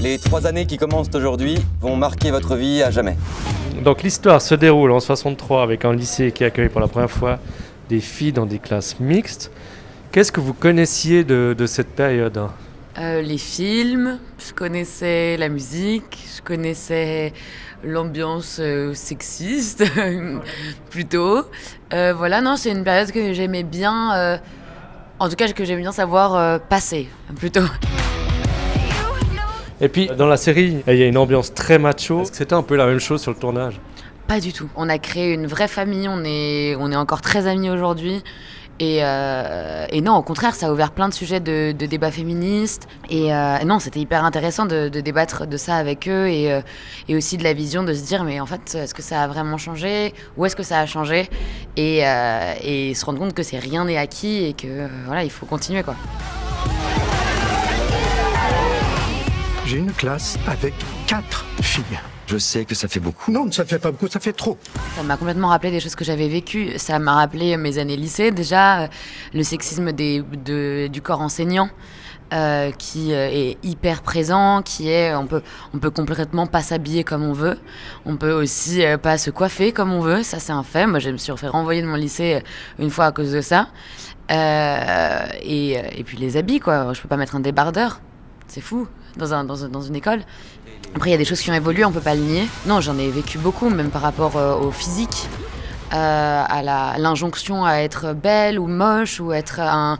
Les 3 années qui commencent aujourd'hui vont marquer votre vie à jamais. Donc l'histoire se déroule en 63 avec un lycée qui accueille pour la première fois des filles dans des classes mixtes. Qu'est-ce que vous connaissiez de cette période ? Les films, je connaissais la musique, je connaissais l'ambiance sexiste plutôt. Voilà, non, c'est une période que j'aimais bien, en tout cas que j'aimais bien savoir passer plutôt. Et puis dans la série, il y a une ambiance très macho. Est-ce que c'était un peu la même chose sur le tournage ? Pas du tout. On a créé une vraie famille, on est encore très amis aujourd'hui. Et non, au contraire, ça a ouvert plein de sujets de débats féministes. Et non, c'était hyper intéressant de débattre de ça avec eux et aussi de la vision de se dire, mais en fait, est-ce que ça a vraiment changé ? Où est-ce que ça a changé ? Et se rendre compte que rien n'est acquis et que voilà, il faut continuer, quoi. J'ai une classe avec 4 filles. Je sais que ça fait beaucoup. Non, ça fait pas beaucoup, ça fait trop. Ça m'a complètement rappelé des choses que j'avais vécues. Ça m'a rappelé mes années lycée, déjà, le sexisme du corps enseignant, qui est hyper présent, qui est, on peut complètement pas s'habiller comme on veut. On peut aussi pas se coiffer comme on veut. Ça, c'est un fait. Moi, je me suis fait renvoyer de mon lycée une fois à cause de ça. Et puis les habits, quoi. Je peux pas mettre un débardeur. C'est fou, dans une école. Après, il y a des choses qui ont évolué, on peut pas le nier. Non, j'en ai vécu beaucoup, même par rapport au physique, à l'injonction à être belle ou moche, ou être un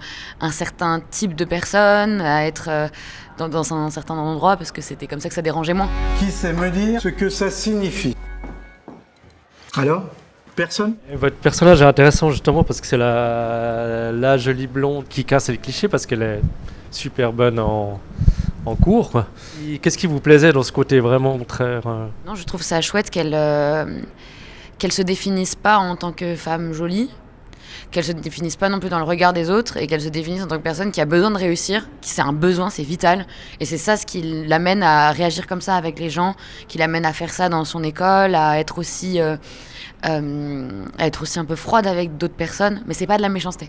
certain type de personne, à être dans un certain endroit, parce que c'était comme ça que ça dérangeait moins. Qui sait me dire ce que ça signifie ? Alors ? Personne ? Votre personnage est intéressant justement parce que c'est la jolie blonde qui casse les clichés parce qu'elle est super bonne en cours, quoi. Qu'est-ce qui vous plaisait dans ce côté vraiment très... Non, je trouve ça chouette qu'elle se définisse pas en tant que femme jolie, qu'elle se définisse pas non plus dans le regard des autres et qu'elle se définisse en tant que personne qui a besoin de réussir, qui c'est un besoin, c'est vital. Et c'est ça ce qui l'amène à réagir comme ça avec les gens, qui l'amène à faire ça dans son école, à être aussi un peu froide avec d'autres personnes, mais c'est pas de la méchanceté.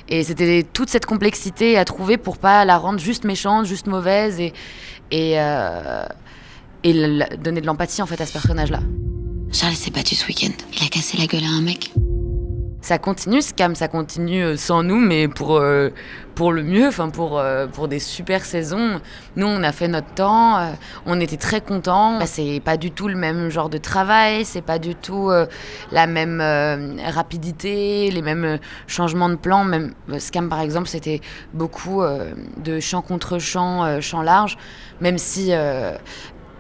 Et c'était toute cette complexité à trouver pour pas la rendre juste méchante, juste mauvaise et donner de l'empathie en fait à ce personnage-là. Charles s'est battu ce week-end. Il a cassé la gueule à un mec. Ça continue, Scam, ça continue sans nous, mais pour le mieux, pour des super saisons. Nous, on a fait notre temps, on était très contents. C'est pas du tout le même genre de travail, c'est pas du tout la même rapidité, les mêmes changements de plan. Même Scam, par exemple, c'était beaucoup de chant contre chant, chant large, même si...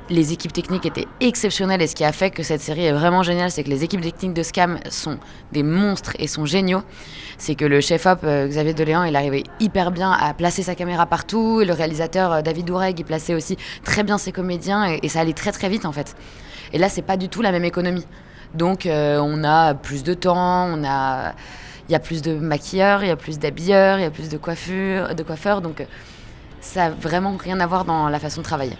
les équipes techniques étaient exceptionnelles et ce qui a fait que cette série est vraiment géniale, c'est que les équipes techniques de Scam sont des monstres et sont géniaux. C'est que le chef-op, Xavier Deléan, il arrivait hyper bien à placer sa caméra partout et le réalisateur, David Oureg, il plaçait aussi très bien ses comédiens et ça allait très très vite en fait. Et là, c'est pas du tout la même économie. Donc on a plus de temps, il y a plus de maquilleurs, il y a plus d'habilleurs, il y a plus de coiffeurs, donc ça a vraiment rien à voir dans la façon de travailler.